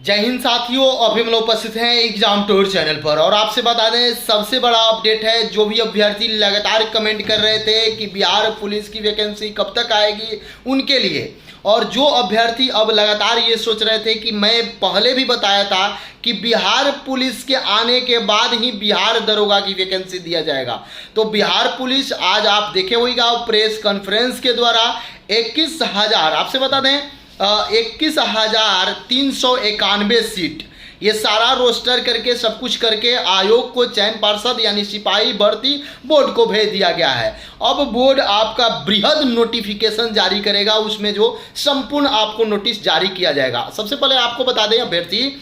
जय हिंद साथियों, अभी हम लोग उपस्थित हैं एग्जाम टूर चैनल पर और आपसे बता दें सबसे बड़ा अपडेट है। जो भी अभ्यर्थी लगातार कमेंट कर रहे थे कि बिहार पुलिस की वैकेंसी कब तक आएगी उनके लिए, और जो अभ्यर्थी अब लगातार ये सोच रहे थे कि मैं पहले भी बताया था कि बिहार पुलिस के आने के बाद ही बिहार दरोगा की वैकेंसी दिया जाएगा, तो बिहार पुलिस आज आप देखे होगा प्रेस कॉन्फ्रेंस के द्वारा 21,000 आपसे बता दें 21,391 सीट, ये सारा रोस्टर करके सब कुछ करके आयोग को चयन पार्षद यानी सिपाही भर्ती बोर्ड को भेज दिया गया है। अब बोर्ड आपका बृहद नोटिफिकेशन जारी करेगा, उसमें जो संपूर्ण आपको नोटिस जारी किया जाएगा। सबसे पहले आपको बता दें अभ्यर्थी,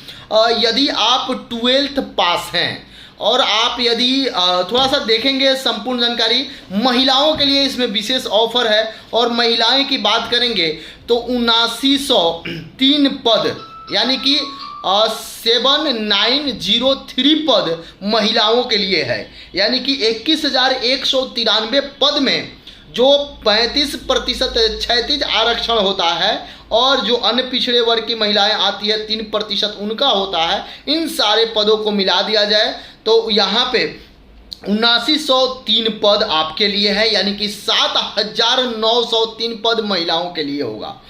यदि आप 12th पास हैं और आप यदि थोड़ा सा देखेंगे संपूर्ण जानकारी, महिलाओं के लिए इसमें विशेष ऑफर है और महिलाएं की बात करेंगे तो 7903 पद यानी कि 7903 पद महिलाओं के लिए है, यानी कि 21,193 पद में जो 35% क्षैतिज आरक्षण होता है और जो अन्य पिछड़े वर्ग की महिलाएं आती है 3% उनका होता है, इन सारे पदों को मिला दिया जाए तो यहाँ पे 7903 पद आपके लिए है, यानी कि 7,903 पद महिलाओं के लिए होगा।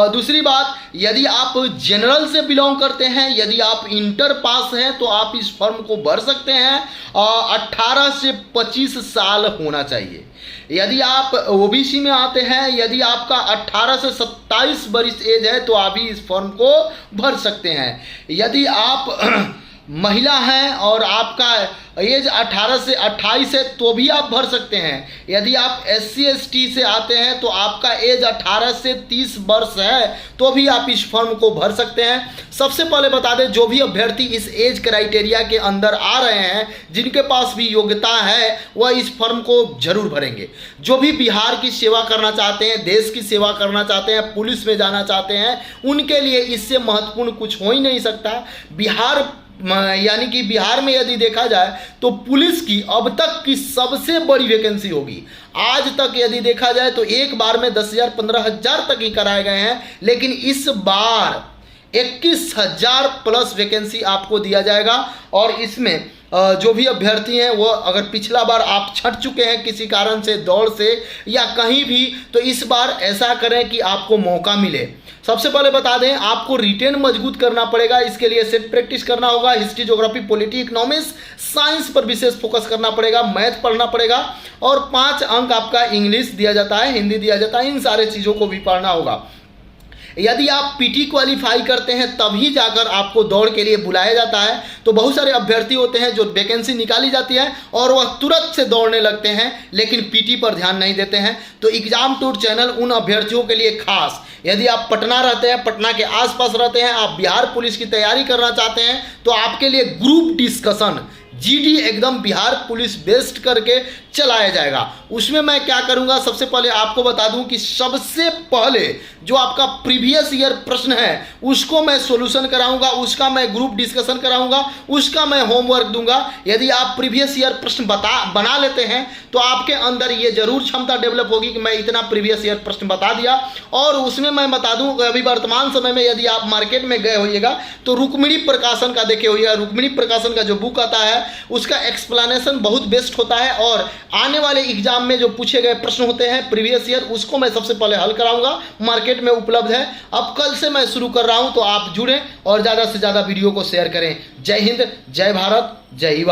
दूसरी बात, यदि आप जनरल से बिलोंग करते हैं, यदि आप इंटर पास हैं तो आप इस फॉर्म को भर सकते हैं। 18 से 25 साल होना चाहिए। यदि आप ओबीसी में आते हैं, यदि आपका 18 से 27 वर्ष एज है तो आप भी इस फॉर्म को भर सकते हैं। यदि आप महिला हैं और आपका एज 18 से 28 है तो भी आप भर सकते हैं। यदि आप SC ST से आते हैं तो आपका एज 18 से 30 वर्ष है तो भी आप इस फॉर्म को भर सकते हैं। सबसे पहले बता दें, जो भी अभ्यर्थी इस एज क्राइटेरिया के अंदर आ रहे हैं, जिनके पास भी योग्यता है वह इस फॉर्म को जरूर भरेंगे। जो भी बिहार की सेवा करना चाहते हैं, देश की सेवा करना चाहते हैं, पुलिस में जाना चाहते हैं, उनके लिए इससे महत्वपूर्ण कुछ हो ही नहीं सकता। बिहार यानी कि बिहार में यदि देखा जाए तो पुलिस की अब तक की सबसे बड़ी वैकेंसी होगी। आज तक यदि देखा जाए तो एक बार में 10,000 15,000 तक ही कराए गए हैं, लेकिन इस बार 21,000 प्लस वैकेंसी आपको दिया जाएगा। और इसमें जो भी अभ्यर्थी हैं वो अगर पिछला बार आप छट चुके हैं किसी कारण से, दौड़ से या कहीं भी, तो इस बार ऐसा करें कि आपको मौका मिले। सबसे पहले बता दें, आपको रिटेन मजबूत करना पड़ेगा, इसके लिए सेट प्रैक्टिस करना होगा। History, geography, polity, economics, science पर विशेष फोकस करना पड़ेगा, मैथ पढ़ना पड़ेगा और 5 अंक आपका इंग्लिश दिया जाता है, हिंदी दिया जाता है, इन सारे चीज़ों को भी पढ़ना होगा। यदि आप PT क्वालिफाई करते हैं तभी जाकर आपको दौड़ के लिए बुलाया जाता है। तो बहुत सारे अभ्यर्थी होते हैं जो वैकेंसी निकाली जाती है और वह तुरंत से दौड़ने लगते हैं, लेकिन PT पर ध्यान नहीं देते हैं। तो एग्जाम टूर चैनल उन अभ्यर्थियों के लिए खास, यदि आप पटना रहते हैं, पटना के आसपास रहते हैं, आप बिहार पुलिस की तैयारी करना चाहते हैं तो आपके लिए ग्रुप डिस्कशन GD एकदम बिहार पुलिस बेस्ड करके चलाया जाएगा। उसमें मैं क्या करूंगा, सबसे पहले आपको बता दूं कि सबसे पहले जो आपका प्रीवियस ईयर प्रश्न है उसको मैं सॉल्यूशन कराऊंगा, उसका मैं ग्रुप डिस्कशन कराऊंगा, उसका मैं होमवर्क दूंगा। यदि आप प्रीवियस ईयर प्रश्न बना लेते हैं तो आपके अंदर ये जरूर क्षमता डेवलप होगी कि मैं इतना प्रीवियस ईयर प्रश्न बता दिया। और उसमें मैं बता दूं कि अभी वर्तमान समय में यदि आप मार्केट में गए होइएगा तो रुक्मिणी प्रकाशन का देखे होइएगा, रुक्मिणी प्रकाशन का जो बुक आता है उसका एक्सप्लेनेशन बहुत बेस्ट होता है और आने वाले एग्जाम में जो पूछे गए प्रश्न होते हैं प्रीवियस ईयर उसको मैं सबसे पहले हल कराऊंगा। मार्केट में उपलब्ध है, अब कल से मैं शुरू कर रहा हूं, तो आप जुड़ें और ज़्यादा से ज़्यादा वीडियो को शेयर करें। जय हिंद, जय भारत, जय युवा।